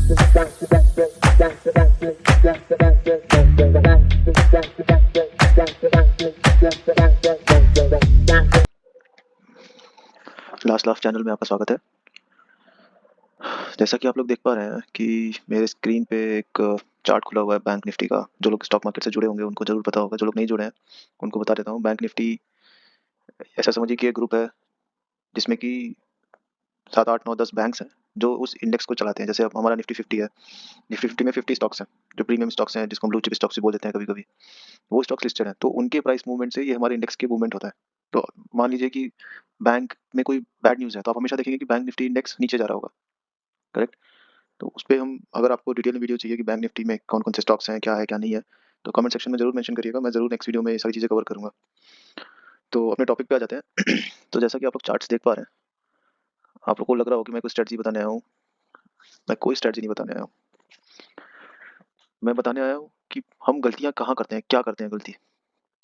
Last laugh channel में आपका स्वागत है। जैसा कि आप लोग देख पा रहे हैं कि मेरे स्क्रीन पे एक चार्ट खुला हुआ है बैंक निफ्टी का। जो लोग स्टॉक मार्केट से जुड़े होंगे उनको जरूर पता होगा, जो लोग नहीं जुड़े हैं उनको बता देता हूँ। बैंक निफ्टी ऐसा समझिए कि एक ग्रुप है जिसमें कि 7 8 9 10 बैंक्स हैं जो उस इंडेक्स को चलाते हैं। जैसे अब हमारा निफ्टी 50 है, निफ्टी 50 में 50 स्टॉक्स हैं जो प्रीमियम स्टॉक्स हैं, जिसको हम ब्लू चिप स्टॉक्स भी बोल देते हैं कभी कभी। वो स्टॉक्स लिस्टेड हैं, तो उनके प्राइस मूवमेंट से ये हमारे इंडेक्स के मूवमेंट होता है। तो मान लीजिए कि बैंक में कोई बैड न्यूज़ है तो आप हमेशा देखेंगे कि बैंक निफ्टी इंडेक्स नीचे जा रहा होगा, करेक्ट। तो उस पे हम, अगर आपको डिटेल में वीडियो चाहिए कि बैंक निफ्टी में कौन कौन से स्टॉक्स हैं, क्या है क्या नहीं है, तो कमेंट सेक्शन में जरूर मेंशन करिएगा। मैं जरूर नेक्स्ट वीडियो में ये सारी चीज़ें कवर करूंगा। तो अपने टॉपिक पे आ जाते हैं। तो जैसा कि आप लोग चार्ट्स देख पा रहे हैं, आप लोग को लग रहा हो कि मैं कोई स्ट्रेटजी बताने आया हूँ। मैं कोई स्ट्रेटजी नहीं बताने आया हूँ। मैं बताने आया हूँ कि हम गलतियाँ कहाँ करते हैं, क्या करते हैं गलती,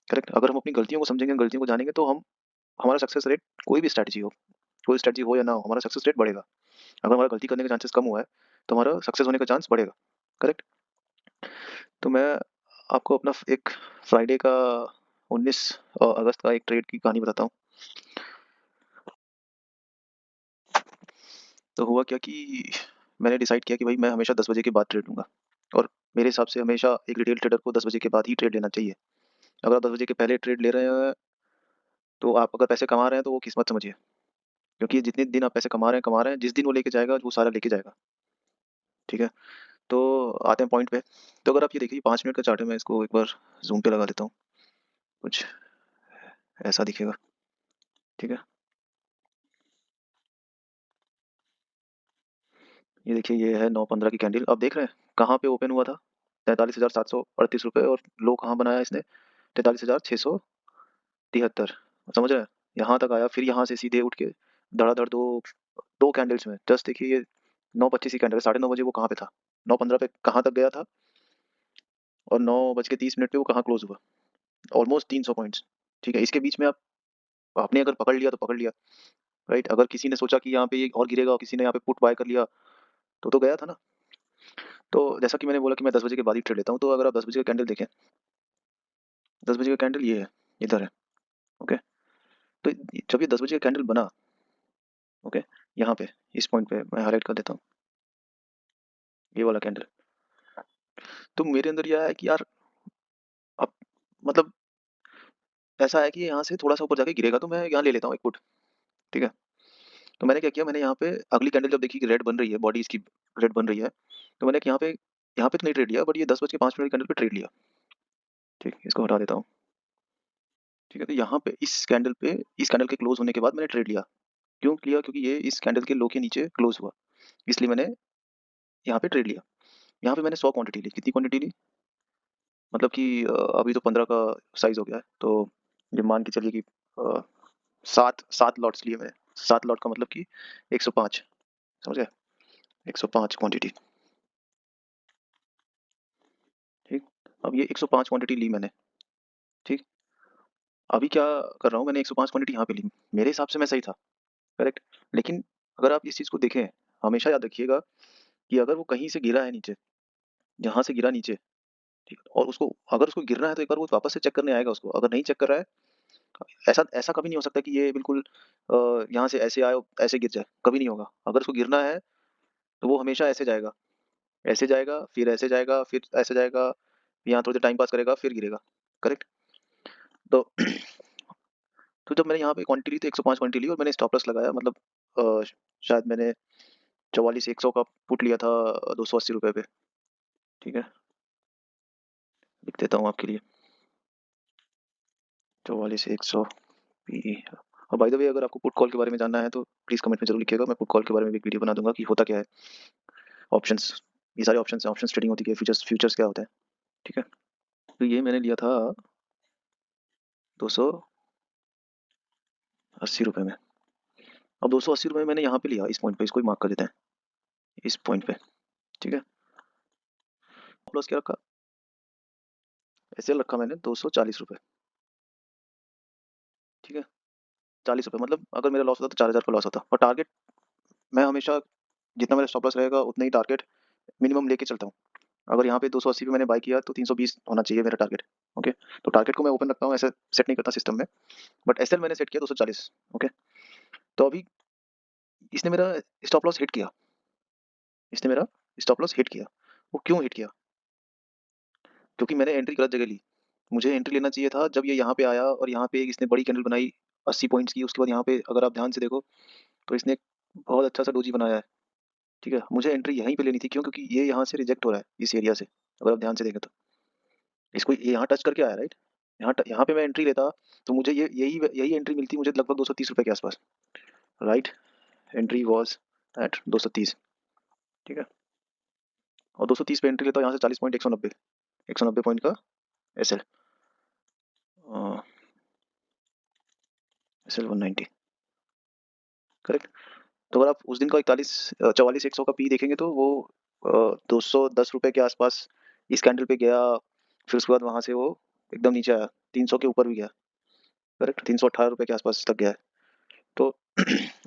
करेक्ट। अगर हम अपनी गलतियों को समझेंगे, गलतियों को जानेंगे, तो हम, हमारा सक्सेस रेट, कोई स्ट्रेटजी हो या ना हो, हमारा सक्सेस रेट बढ़ेगा। अगर हमारा गलती करने का चांसेस कम हुआ है तो हमारा सक्सेस होने का चांस बढ़ेगा, करेक्ट। तो मैं आपको अपना एक फ्राइडे का 19 अगस्त का एक ट्रेड की कहानी बताता हूँ। तो हुआ क्या कि मैंने डिसाइड किया कि भाई मैं हमेशा 10 बजे के बाद ट्रेड लूंगा, और मेरे हिसाब से हमेशा एक रिटेल ट्रेडर को 10 बजे के बाद ही ट्रेड लेना चाहिए। अगर आप 10 बजे के पहले ट्रेड ले रहे हैं तो आप अगर पैसे कमा रहे हैं तो वो किस्मत समझिए, क्योंकि जितने दिन आप पैसे कमा रहे हैं, जिस दिन वो लेके जाएगा वो सारा लेके जाएगा, ठीक है। तो आते हैं पॉइंट पे। तो अगर आप ये देखिए 5 मिनट का चार्ट है, मैं इसको एक बार जूम पे लगा देता हूँ, कुछ ऐसा दिखेगा, ठीक है। ये देखिए, ये है 9:15 की कैंडल। अब देख रहे हैं कहाँ पे ओपन हुआ था, 43,738 रुपये, और लो कहाँ बनाया इसने, 43,673। समझ रहे हैं, यहाँ तक आया, फिर यहाँ से सीधे उठ के धड़ाधड़ दो दो कैंडल्स में, जस्ट देखिए ये 9:25 की कैंडल, 9:30 बजे वो कहाँ पे था, 9:15 पे कहाँ तक गया था, और 9:30 पे वो कहाँ क्लोज हुआ, ऑलमोस्ट 300 पॉइंट्स, ठीक है। इसके बीच में आप, आपने अगर पकड़ लिया तो पकड़ लिया, राइट। अगर किसी ने सोचा कि यहाँ पे ये और गिरेगा और किसी ने यहाँ पे पुट बाय कर लिया तो गया था ना। तो जैसा कि मैंने बोला कि मैं 10 बजे के बाद ही ट्रेड लेता हूँ, तो अगर आप 10 बजे का कैंडल देखें, 10 बजे का कैंडल ये है, इधर है, ओके। तो जब ये 10 बजे का कैंडल बना, ओके, यहाँ पे इस पॉइंट पे मैं हाईलाइट कर देता हूँ, ये वाला कैंडल, तो मेरे अंदर ये आया कि यार, अब मतलब ऐसा है कि यहाँ से थोड़ा सा ऊपर जाके गिरेगा तो मैं यहाँ ले लेता हूँ एक पुट, ठीक है। तो मैंने क्या किया, मैंने यहाँ पे अगली कैंडल जब देखी कि रेड बन रही है, बॉडी इसकी रेड बन रही है, तो मैंने यहाँ पे तो नहीं ट्रेड लिया, बट ये 10:05 की कैंडल पे ट्रेड लिया, ठीक। इसको हटा देता हूँ, ठीक है। तो यहाँ पे इस कैंडल के क्लोज होने के बाद मैंने ट्रेड लिया। क्यों लिया? क्योंकि ये इस कैंडल के लो के नीचे क्लोज हुआ, इसलिए मैंने यहाँ पे ट्रेड लिया। यहाँ पे मैंने 100 क्वांटिटी ली। कितनी क्वांटिटी ली? मतलब कि अभी तो 15 का साइज हो गया है, तो ये मान के चलिए कि 7 लॉट्स लिए मैंने। 7 लॉट का मतलब कि 105, समझ गए, 105 क्वांटिटी, ठीक। अब ये 105 क्वांटिटी ली मैंने, ठीक। अभी क्या कर रहा हूँ, मैंने 105 क्वांटिटी यहाँ पे ली, मेरे हिसाब से मैं सही था, करेक्ट। लेकिन अगर आप इस चीज़ को देखें, हमेशा याद रखिएगा कि अगर वो कहीं से गिरा है नीचे, जहाँ से गिरा नीचे, ठीक है, और उसको, अगर उसको गिरना है तो एक बार वो वापस से चेक करने आएगा उसको। अगर नहीं चेक कर रहा है, ऐसा ऐसा कभी नहीं हो सकता कि ये बिल्कुल यहाँ से ऐसे आए और ऐसे गिर जाए, कभी नहीं होगा। अगर उसको गिरना है तो वो हमेशा ऐसे जाएगा, फिर ऐसे जाएगा, फिर ऐसे जाएगा, यहाँ थोड़ी देर टाइम पास करेगा, फिर गिरेगा, करेक्ट। तो तो जब मैंने यहाँ पे क्वांटिटी ली तो 105 क्वांटिटी ली, और मैंने स्टॉप लॉस लगाया, मतलब शायद मैंने 44,100 का पुट लिया था 280 रुपये पे, ठीक है। लिख देता हूँ आपके लिए, 44,100 पी। और बाय द वे, अगर आपको पुट कॉल के बारे में जानना है तो प्लीज़ कमेंट में जरूर लिखिएगा, मैं पुट कॉल के बारे में भी एक वीडियो बना दूंगा कि होता क्या है, ऑप्शंस, ये सारे ऑप्शंस हैं, ऑप्शंस ट्रेडिंग होती है, फ्यूचर्स फ्यूचर्स क्या होता है, ठीक है। तो ये मैंने लिया था 280 रुपये में। अब 280 रुपये मैंने यहाँ पे लिया, इस पॉइंट पे, इसको ही मार्क कर देते हैं, इस पॉइंट पे, ठीक है। प्लस क्या रखा, ऐसे रखा मैंने 240 रुपये, ठीक है। 40 रुपये, मतलब अगर मेरा लॉस होता तो 4,000 का लॉस होता, और टारगेट मैं हमेशा, जितना मेरा स्टॉप लॉस रहेगा उतना ही टारगेट मिनिमम लेके चलता हूँ। अगर यहाँ पे 280 पे मैंने बाय किया तो 320 होना चाहिए मेरा टारगेट। ओके, तो टारगेट को मैं ओपन रखता हूँ, ऐसे सेट नहीं करता सिस्टम में, बट एसएल मैंने सेट किया 240। ओके, तो अभी इसने मेरा स्टॉप लॉस हिट किया, इसने मेरा स्टॉप लॉस हिट किया। वो क्यों हिट किया? क्योंकि मैंने एंट्री गलत जगह ली। मुझे एंट्री लेना चाहिए था जब ये यहाँ पे आया और यहाँ पे इसने बड़ी कैंडल बनाई 80 पॉइंट्स की। उसके बाद यहाँ पे अगर आप ध्यान से देखो तो इसने एक बहुत अच्छा सा डोजी बनाया है। ठीक है, मुझे एंट्री यहीं पे लेनी थी। क्यों? क्योंकि ये यहाँ से रिजेक्ट हो रहा है इस एरिया से। अगर आप ध्यान से देखें तो इसको ये यहाँ टच करके आया, राइट? यहाँ पे मैं एंट्री लेता तो मुझे ये यही यही एंट्री मिलती मुझे लगभग 230 रुपए के आसपास, राइट? Entry was at 230। ठीक है, और 230 पे एंट्री लेता हूँ यहाँ से 40 पॉइंट, 190, 190 पॉइंट का S L, S L 190, correct. तो अगर आप उस दिन का 44 100 का पी देखेंगे तो वो 210 रुपए के आसपास इस कैंडल पे गया। फिर उसके बाद वहां से वो एकदम नीचे आया, 300 के ऊपर भी गया, करेक्ट, 318 रुपए के आसपास तक गया है। तो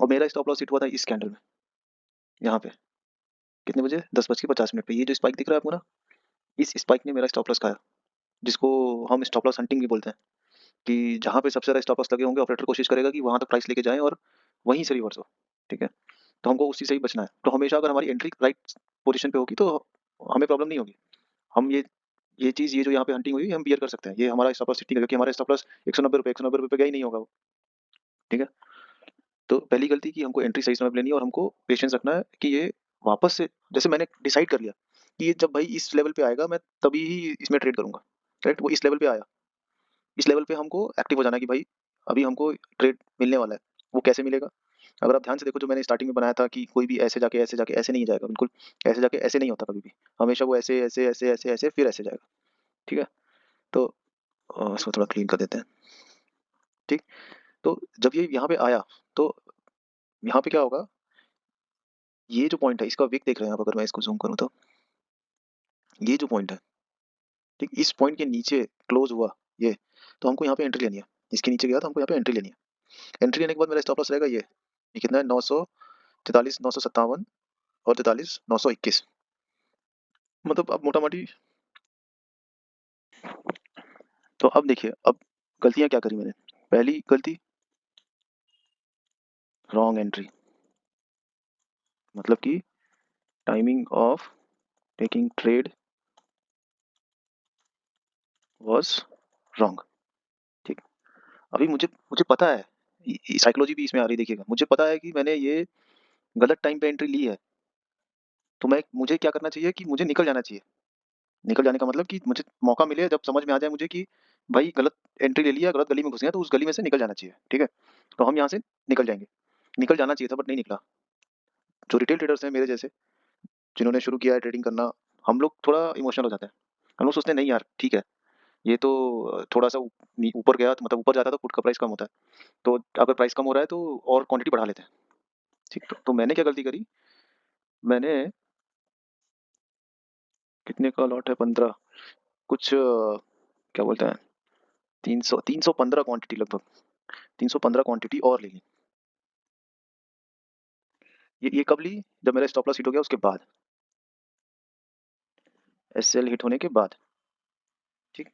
और मेरा स्टॉप लॉस हिट हुआ था इस कैंडल में, यहाँ पे कितने बजे, 10:50 पे। ये जो स्पाइक दिख रहा है आपको ना, इस स्पाइक ने मेरा स्टॉप लॉस खाया, जिसको हम स्टॉप लॉस हंटिंग भी बोलते हैं। कि जहाँ पे सबसे ज़्यादा स्टॉप लॉस लगे होंगे ऑपरेटर कोशिश करेगा कि वहां तक प्राइस लेके जाए और वहीं से रिवर्स हो। ठीक है, तो हमको उसी से ही बचना है। तो हमेशा अगर हमारी एंट्री राइट पोजीशन पे होगी तो हमें प्रॉब्लम नहीं होगी। हम ये चीज़, ये जो यहाँ पे हंटिंग हुई हम बियर कर सकते हैं। ये हमारा स्टॉप लॉस ठीक है, क्योंकि हमारा स्टॉप लॉस 190 रुपए पे गया ही नहीं होगा वो। ठीक है, तो पहली गलती कि हमको एंट्री सही समय पे लेनी है और हमको पेशेंस रखना है कि ये वापस से, जैसे मैंने डिसाइड कर लिया कि ये जब भाई इस लेवल पे आएगा मैं तभी ही इसमें ट्रेड करूंगा, राइट? वो इस लेवल पे आया, इस लेवल पे हमको एक्टिव हो जाना है कि भाई अभी हमको ट्रेड मिलने वाला है। वो कैसे मिलेगा? अगर आप ध्यान से देखो, जो मैंने स्टार्टिंग में बनाया था कि कोई भी ऐसे जाके ऐसे नहीं जाएगा, बिल्कुल ऐसे जाके ऐसे नहीं होता कभी भी। हमेशा वो ऐसे ऐसे ऐसे ऐसे ऐसे फिर ऐसे जाएगा। ठीक है, तो इसको थोड़ा क्लीन कर देते हैं। ठीक, तो जब ये यहाँ पे आया तो यहाँ पे क्या होगा, ये जो पॉइंट है इसका विक देख रहे हैं आप, अगर मैं इसको जूम करूँ तो ये जो पॉइंट है, ठीक, इस पॉइंट के नीचे क्लोज हुआ ये, तो हमको यहाँ पे एंट्री लेनी है। इसके नीचे गया तो हमको यहाँ पे एंट्री लेनी है। एंट्री लेने के बाद मेरा स्टॉप लॉस रहेगा ये कितना है, 943, 957 और 43, 921। मतलब अब मोटा मोटी, तो अब देखिए अब गलतियां क्या करी मैंने। पहली गलती, रॉन्ग एंट्री, मतलब कि timing of taking trade was wrong. ठीक, अभी मुझे मुझे पता है, साइकोलॉजी भी इसमें आ रही है, देखिएगा। मुझे पता है कि मैंने ये गलत टाइम पे एंट्री ली है, तो मुझे क्या करना चाहिए कि मुझे निकल जाना चाहिए। निकल जाने का मतलब कि मुझे मौका मिले, जब समझ में आ जाए मुझे कि भाई गलत एंट्री ले लिया, गलत गली में घुस गया, तो उस गली में से निकल जाना चाहिए। ठीक है, तो हम यहाँ से निकल जाएंगे। निकल जाना चाहिए था बट नहीं निकला। जो रिटेल ट्रेडर्स हैं मेरे जैसे, जिन्होंने शुरू किया है ट्रेडिंग करना, हम लोग थोड़ा इमोशनल हो जाते हैं। हम लोग सोचते हैं नहीं यार ठीक है, ये तो थोड़ा सा ऊपर गया, तो मतलब ऊपर जाता है तो पुट का प्राइस कम होता है, तो अगर प्राइस कम हो रहा है तो और क्वांटिटी बढ़ा लेते हैं। ठीक, तो मैंने क्या गलती करी, मैंने कितने का लॉट है, 15 कुछ क्या बोलते हैं, 315 क्वांटिटी, लगभग 315 क्वांटिटी और ले ली। ये कब ली? जब मेरा स्टॉप लॉस हिट हो गया उसके बाद, एसएल हिट होने के बाद। ठीक,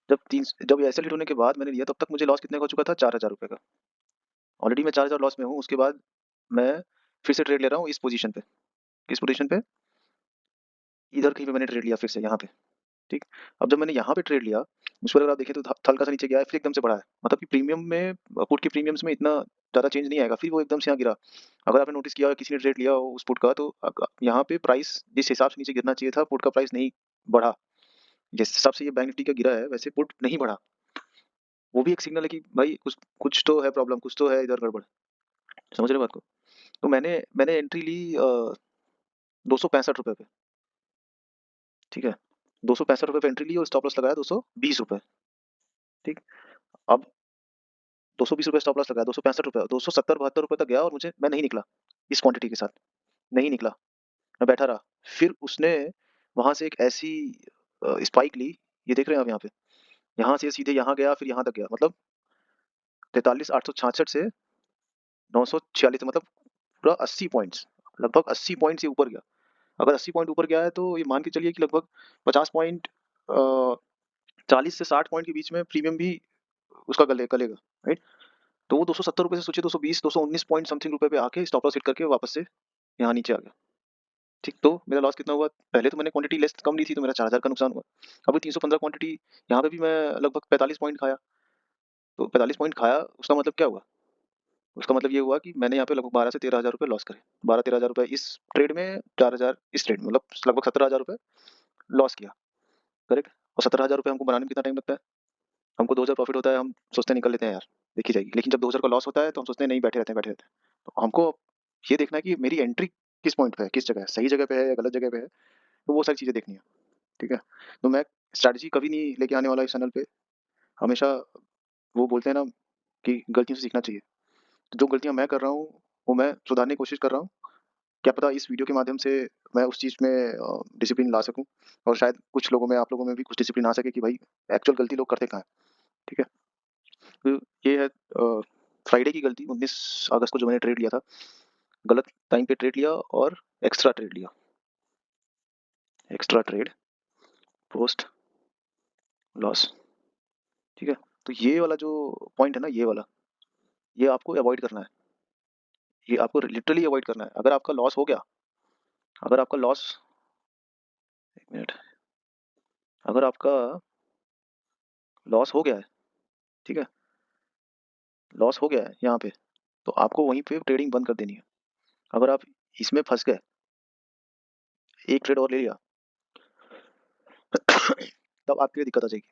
जब एसएल हिट होने के बाद मैंने लिया, तब तक मुझे लॉस कितने का हो चुका था, 4000 रुपये का। ऑलरेडी मैं 4000 लॉस में हूँ। उसके बाद मैं फिर से ट्रेड ले रहा हूँ इस पोजीशन पे। किस पोजीशन पे? इधर कहीं पे मैंने ट्रेड लिया फिर से, यहाँ पे। ठीक, अब जब मैंने यहाँ पे ट्रेड लिया, उस पर अगर आप देखें तो हल्का सा नीचे गया है, फिर एकदम से बढ़ा है। मतलब कि प्रीमियम में, पुट के प्रीमियम्स में इतना ज़्यादा चेंज नहीं आएगा, फिर वो एकदम से यहाँ गिरा। अगर आपने नोटिस किया, किसी ने ट्रेड लिया हो उस पुट का, तो यहाँ पे प्राइस जिस हिसाब से नीचे गिरना चाहिए था, पुट का प्राइस नहीं बढ़ा। जिस हिसाब से ये बैंक निफ्टी का गिरा है, वैसे पुट नहीं बढ़ा। वो भी एक सिग्नल है कि भाई कुछ कुछ तो है प्रॉब्लम, कुछ तो है इधर गड़बड़। समझ रहे हो बात को? तो मैंने मैंने एंट्री ली 265 रुपये पे। ठीक है, 265 रुपये पे एंट्री ली और स्टॉप लॉस लगाया 220 रुपये। ठीक, अब 220 रुपये स्टॉप लॉस लगाया, 265 रुपये, 270 72 रुपये तक गया और मैं नहीं निकला इस क्वांटिटी के साथ, नहीं निकला। मैं बैठा रहा। फिर उसने वहां से एक ऐसी स्पाइक ली, ये देख रहे हैं आप यहाँ पे, यहाँ से सीधे यहाँ गया, फिर यहाँ तक गया, मतलब 43,866 से 946, मतलब पूरा 80 पॉइंट्स, लगभग 80 पॉइंट से ऊपर गया। अगर 80 पॉइंट ऊपर गया है तो ये मान के चलिए कि लगभग 50 पॉइंट 40 से 60 पॉइंट के बीच में प्रीमियम भी उसका गलेगा, राइट? तो वो 270 रुपए से सोचिए 220 219 पॉइंट समथिंग रुपए पे आके स्टॉप लॉस हिट करके वापस से यहाँ नीचे आ गया। ठीक, तो मेरा लॉस कितना हुआ? पहले तो मैंने क्वांटिटी लेस कम ली थी तो मेरा 4000 का नुकसान हुआ। अभी 315 क्वांटिटी, यहाँ पे भी मैं लगभग 45 पॉइंट खाया। तो 45 पॉइंट खाया, उसका मतलब क्या हुआ? उसका मतलब ये हुआ कि मैंने यहाँ पे लगभग 12 से 13 हज़ार रुपए लॉस करे। 12-13 हज़ार रुपए इस ट्रेड में, 4 हज़ार इस ट्रेड में, मतलब लगभग 17 हज़ार रुपए लॉस किया, करेक्ट? और 17 हज़ार रुपए हमको बनाने में कितना टाइम लगता है? हमको 2000 प्रॉफिट होता है, हम सोचते हैं निकल लेते हैं यार, देखी जाएगी। लेकिन जब 2000 का लॉस होता है तो हम सोचते हैं नहीं, बैठे रहते हैं, बैठे रहते हैं। तो हमको ये देखना है कि मेरी एंट्री किस पॉइंट पे है, किस जगह है, सही जगह पे है या गलत जगह पे है, तो वो सारी चीज़ें देखनी है, ठीक है? तो मैं स्ट्रैटेजी कभी नहीं लेके आने वाला इस चैनल पे। हमेशा वो बोलते हैं ना कि गलतियों से सीखना चाहिए। तो जो गलतियाँ मैं कर रहा हूँ, वो मैं सुधारने की कोशिश कर रहा हूँ। क्या पता इस वीडियो के माध्यम से मैं उस चीज़ में डिसिप्लिन ला सकूँ, और शायद कुछ लोगों में, आप लोगों में भी कुछ डिसिप्लिन आ सके कि भाई एक्चुअल गलती लोग करते कहाँ हैं, ठीक है? तो ये है फ्राइडे की गलती, 19 अगस्त को जो मैंने ट्रेड लिया था, गलत टाइम पे ट्रेड लिया और एक्स्ट्रा ट्रेड लिया। एक्स्ट्रा ट्रेड पोस्ट लॉस, ठीक है? तो ये वाला जो पॉइंट है ना, ये वाला, ये आपको अवॉइड करना है। ये आपको लिटरली अवॉइड करना है। अगर आपका लॉस हो गया, अगर आपका लॉस, 1 मिनट, अगर आपका लॉस हो गया है, ठीक है? लॉस हो गया है यहाँ पे, तो आपको वहीं पे ट्रेडिंग बंद कर देनी है। अगर आप इसमें फँस गए, एक ट्रेड और ले लिया तब आपके लिए दिक्कत आ जाएगी।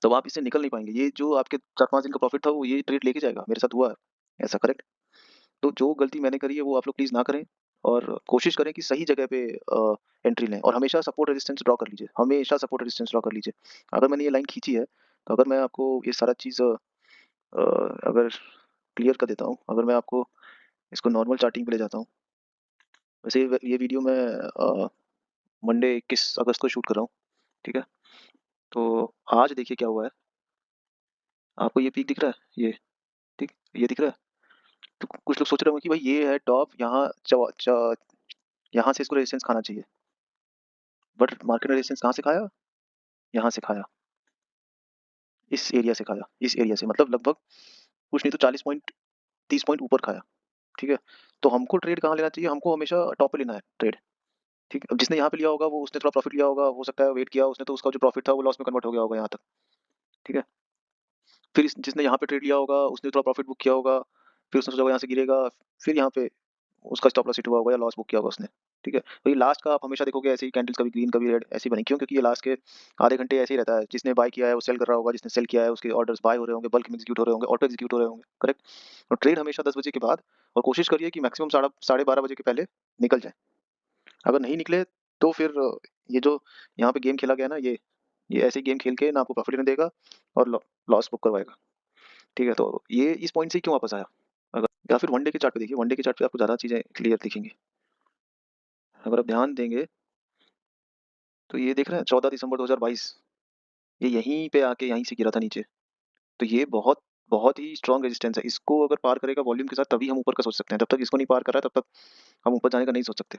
तब आप इससे निकल नहीं पाएँगे। ये जो आपके 4-5 दिन का प्रॉफ़िट था, वो ये ट्रेड लेके जाएगा। मेरे साथ हुआ है ऐसा, करेक्ट? तो जो गलती मैंने करी है वो आप लोग प्लीज़ ना करें, और कोशिश करें कि सही जगह पे एंट्री लें, और हमेशा सपोर्ट रेजिस्टेंस ड्रॉ कर लीजिए। हमेशा सपोर्ट रेजिस्टेंस ड्रॉ कर लीजिए। अगर मैंने ये लाइन खींची है, तो अगर मैं आपको ये सारा चीज़ अगर क्लियर कर देता हूँ, अगर मैं आपको इसको नॉर्मल चार्टिंग पे ले जाता हूँ। वैसे ये वीडियो मैं मंडे 21 अगस्त को शूट कर रहा हूँ, ठीक है? तो आज देखिए क्या हुआ है। आपको ये पीक दिख रहा है? ये, ठीक? ये दिख रहा है? तो कुछ लोग सोच रहे होंगे कि भाई ये है टॉप, यहाँ यहाँ से इसको रेजिस्टेंस खाना चाहिए। बट मार्केट ने रेजिस्टेंस कहाँ से खाया? यहाँ से खाया। इस एरिया से खाया। इस एरिया से, मतलब लगभग कुछ नहीं तो 40 पॉइंट, 30 पॉइंट ऊपर खाया, ठीक है? तो हमको ट्रेड कहाँ लेना चाहिए? हमको हमेशा टॉप पे लेना है ट्रेड, ठीक है? अब जिसने यहाँ पे लिया होगा वो, उसने थोड़ा प्रॉफिट लिया होगा, हो सकता है वेट किया उसने, तो उसका जो प्रॉफिट था वो लॉस में कन्वर्ट हो गया होगा यहाँ तक, ठीक है? फिर जिसने यहाँ पे ट्रेड लिया होगा उसने थोड़ा प्रॉफिट बुक किया होगा, फिर उसने सोचा होगा यहाँ से गिरेगा, फिर यहाँ पे उसका स्टॉप लॉस हिट हुआ होगा या लॉस बुक किया होगा उसने, ठीक है? तो ये लास्ट का आप हमेशा देखोगे ऐसे ही कैंडल्स, कभी ग्रीन कभी रेड ऐसी बनी, क्यों? क्योंकि ये लास्ट के आधे घंटे ऐसे ही रहता है। जिसने बाय किया है वो सेल कर रहा होगा, जिसने सेल किया है उसके ऑर्डर्स बाय हो रहे होंगे, बल्क में एग्जीक्यूट हो रहे होंगे, ऑटो एग्जीक्यूट हो रहे होंगे, करेक्ट? और ट्रेड हमेशा 10 बजे के बाद, और कोशिश करिए कि मैक्सिमम साढ़े 12 बजे के पहले निकल जाए। अगर नहीं निकले तो फिर ये जो यहाँ पे गेम खेला गया ना, ये ऐसे गेम खेल के ना आपको प्रॉफिट नहीं देगा और लॉस बुक करवाएगा, ठीक है? तो ये इस पॉइंट से ही क्यों वापस आया? अगर या फिर वन डे के चार्ट पे देखिए, वन डे के चार्ट पे आपको ज़्यादा चीज़ें क्लियर दिखेंगी। अगर आप ध्यान देंगे तो ये देख रहे हैं 14 दिसंबर 2022, ये यहीं पे आके यहीं से गिरा था नीचे। तो ये बहुत बहुत ही स्ट्रॉन्ग रेजिस्टेंस है। इसको अगर पार करेगा वॉल्यूम के साथ तभी हम ऊपर का सोच सकते हैं। जब तक इसको नहीं पार कर रहा है तब तक हम ऊपर जाने का नहीं सोच सकते।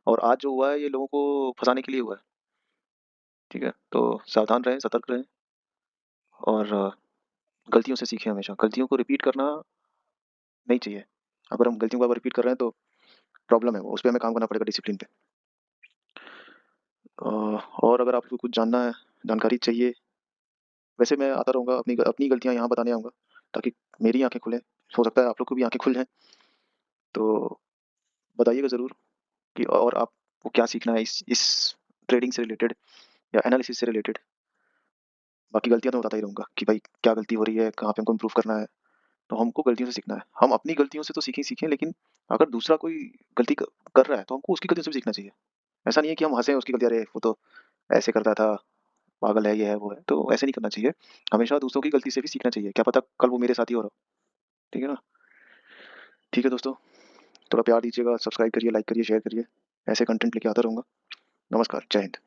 और आज जो हुआ है ये लोगों को फँसाने के लिए हुआ है, ठीक है? तो सावधान रहें, सतर्क रहें, और गलतियों से सीखें हमेशा। गलतियों को रिपीट करना नहीं चाहिए। अगर हम गलतियों को अगर रिपीट कर रहे हैं तो प्रॉब्लम है वो, उस पे हमें काम करना पड़ेगा, डिसिप्लिन पे। अ, और अगर आपको कुछ जानना है, जानकारी चाहिए, वैसे मैं आता रहूँगा, अपनी अपनी गलतियाँ यहाँ बताने आऊँगा, ताकि मेरी आँखें खुलें। हो सकता है आप लोग को भी आँखें खुल जाएँ, तो बताइएगा ज़रूर कि और आपको क्या सीखना है इस ट्रेडिंग से रिलेटेड या एनालिसिस से रिलेटेड। बाकी गलतियाँ तो मैं बताता ही रहूँगा कि भाई क्या गलती हो रही है, कहाँ पे हमको इम्प्रूव करना है। तो हमको गलतियों से सीखना है। हम अपनी गलतियों से तो सीखें ही सीखें, लेकिन अगर दूसरा कोई गलती कर रहा है तो हमको उसकी गलतियों से भी सीखना चाहिए। ऐसा नहीं है कि हम हँसे उसकी गलती, अरे वो तो ऐसे करता था, पागल है, ये है, वो है। तो ऐसे नहीं करना चाहिए। हमेशा दूसरों की गलती से भी सीखना चाहिए। क्या पता कल वो मेरे साथ ही हो रहा हो। ठीक है ना? ठीक है दोस्तों, थोड़ा प्यार दीजिएगा, सब्सक्राइब करिए, लाइक करिए, शेयर करिए। ऐसे कंटेंट लेके आता रहूँगा। नमस्कार, जय हिंद।